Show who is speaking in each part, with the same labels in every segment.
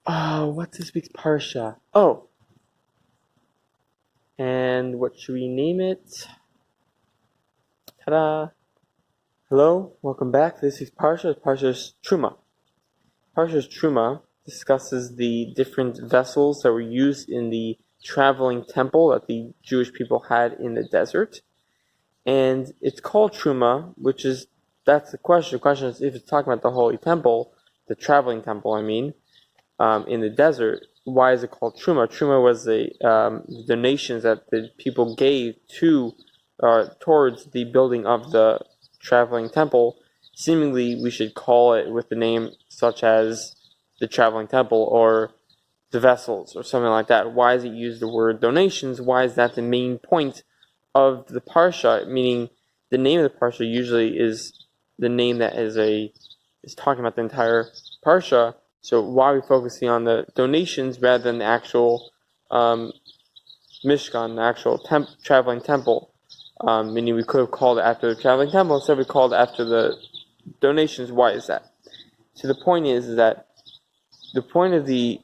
Speaker 1: What's this week's Parsha? Oh, and what should we name it? Ta-da! Hello, welcome back. This week's Parsha is Parshas Teruma. Parshas Teruma discusses the different vessels that were used in the traveling temple that the Jewish people had in the desert. And it's called Teruma, that's the question. The question is if it's talking about the holy temple, the traveling temple, in the desert, why is it called Teruma? Teruma was the donations that the people gave towards the building of the traveling temple. Seemingly, we should call it with the name such as the traveling temple or the vessels or something like that. Why does it use the word donations? Why is that the main point of the parsha? Meaning, the name of the parsha usually is the name that is talking about the entire parsha. So why are we focusing on the donations rather than the actual Mishkan, the actual traveling temple? Meaning we could have called it after the traveling temple, instead we called it after the donations. Why is that? So the point is that the point of the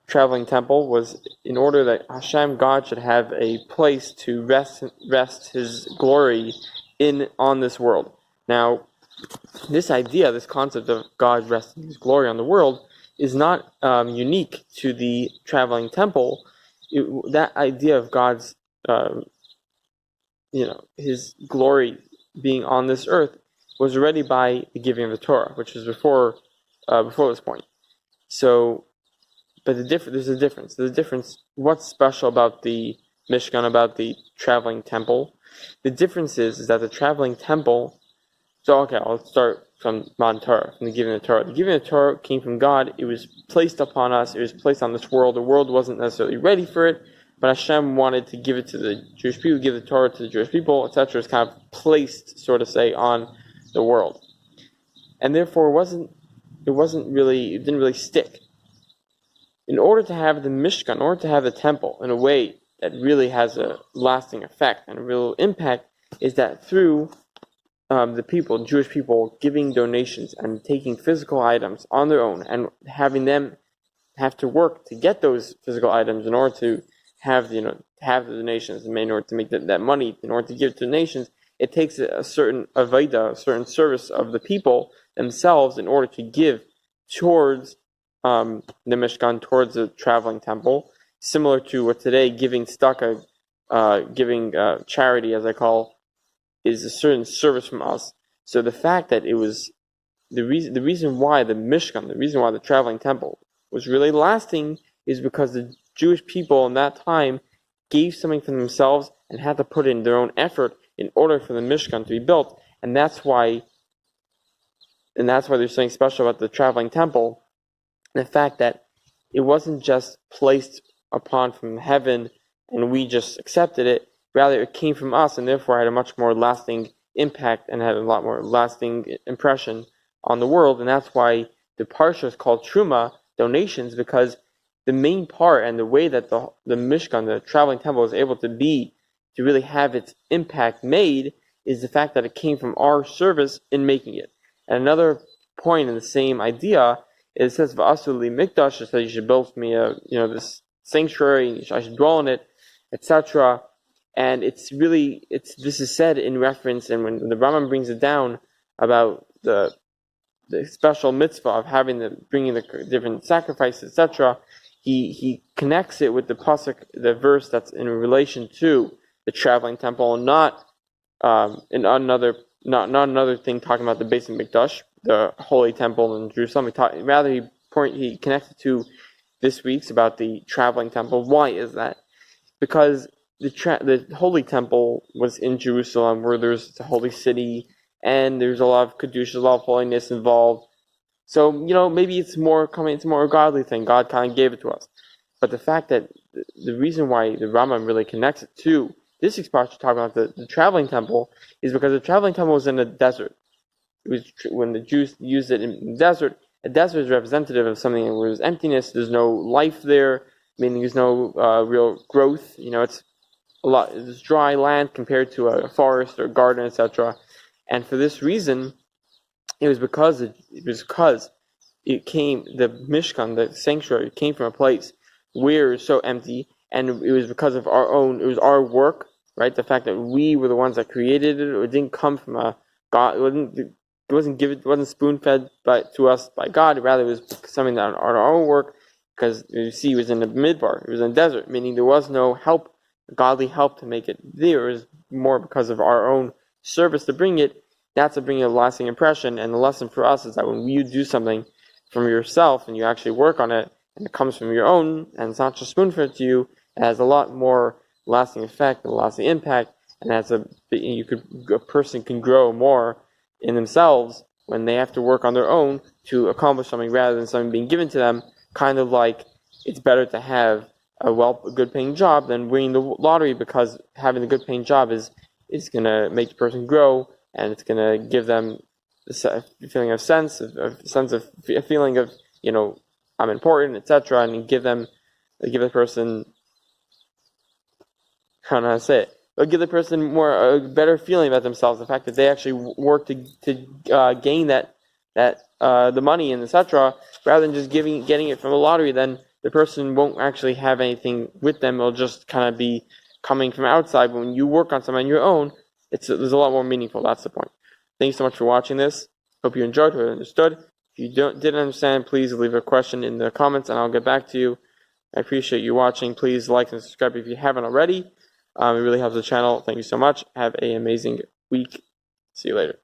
Speaker 1: traveling temple was in order that Hashem, God, should have a place to rest His glory on this world. Now, this idea, this concept of God resting His glory on the world is not unique to the traveling temple. That idea of God's, His glory being on this earth was already by the giving of the Torah, which was before this point. So, but there's a difference. There's a difference. What's special about the Mishkan, about the traveling temple? The difference is that the traveling temple. So, okay, I'll start from Mount Torah, from the giving of the Torah. The giving of the Torah came from God. It was placed upon us. It was placed on this world. The world wasn't necessarily ready for it, but Hashem wanted to give it to the Jewish people, give the Torah to the Jewish people, etc. It's kind of placed, so to say, on the world. And therefore, it didn't really stick. In order to have the Mishkan, in order to have the temple in a way that really has a lasting effect and a real impact, is that through the Jewish people, giving donations and taking physical items on their own and having them have to work to get those physical items in order to have the donations, and in order to make that money, in order to give to the nations, it takes a certain avodah, a certain service of the people themselves in order to give towards the Mishkan, towards the traveling temple, similar to what today giving tzedakah, giving charity, as I call, is a certain service from us. So the fact that it was the reason why the Mishkan, the reason why the traveling temple was really lasting is because the Jewish people in that time gave something from themselves and had to put in their own effort in order for the Mishkan to be built. And that's why there's something special about the traveling temple, the fact that it wasn't just placed upon from heaven and we just accepted it. Rather, it came from us and therefore had a much more lasting impact and had a lot more lasting impression on the world. And that's why the Parsha is called Teruma, donations, because the main part and the way that the Mishkan, the traveling temple, is able to really have its impact made is the fact that it came from our service in making it. And another point in the same idea is it says, "V'asu li mikdash," it says you should build me this sanctuary, I should dwell in it, etc. And this is said in reference, and when the Rambam brings it down about the special mitzvah of bringing the different sacrifices, etc., he connects it with the pasuk, the verse that's in relation to the traveling temple, and not another thing talking about the Beis Hamikdash, the holy temple in Jerusalem. He connects it to this week's about the traveling temple. Why is that? Because the holy temple was in Jerusalem, where there's the holy city, and there's a lot of kedusha, a lot of holiness involved. So maybe it's more a godly thing. God kind of gave it to us. But the fact that the reason why the Rambam really connects it to this expression talking about the traveling temple is because the traveling temple was in the desert. It was when the Jews used it in the desert. A desert is representative of something where there's emptiness. There's no life there, meaning there's no real growth. It's it's dry land compared to a forest or garden, etc. And for this reason, it was because the Mishkan, the sanctuary, came from a place where it was so empty, and it was because of it was our work, right? The fact that we were the ones that created it. It didn't come from a God. It wasn't spoon fed to us by God. Rather, it was something that on our own work, because you see, it was in the midbar. It was in the desert, meaning there was no help, godly help to make it there. It was more because of our own service to bring it. That's to bring a lasting impression. And the lesson for us is that when you do something from yourself and you actually work on it, and it comes from your own, and it's not just spoon-fed to you, it has a lot more lasting effect and lasting impact, and a person can grow more in themselves when they have to work on their own to accomplish something rather than something being given to them. Kind of like it's better to have a good-paying job than winning the lottery, because having a good-paying job is going to make the person grow, and it's going to give them a feeling of a feeling of, I'm important, etc., and give the person, I don't know how to say it. It'll give the person a better feeling about themselves. The fact that they actually work to gain the money and etc., rather than just getting it from the lottery. Then the person won't actually have anything with them. It'll just kind of be coming from outside. But when you work on something on your own, there's a lot more meaningful. That's the point. Thank you so much for watching this. Hope you enjoyed, hope you understood. If you didn't understand, please leave a question in the comments and I'll get back to you. I appreciate you watching. Please like and subscribe if you haven't already. It really helps the channel. Thank you so much. Have an amazing week. See you later.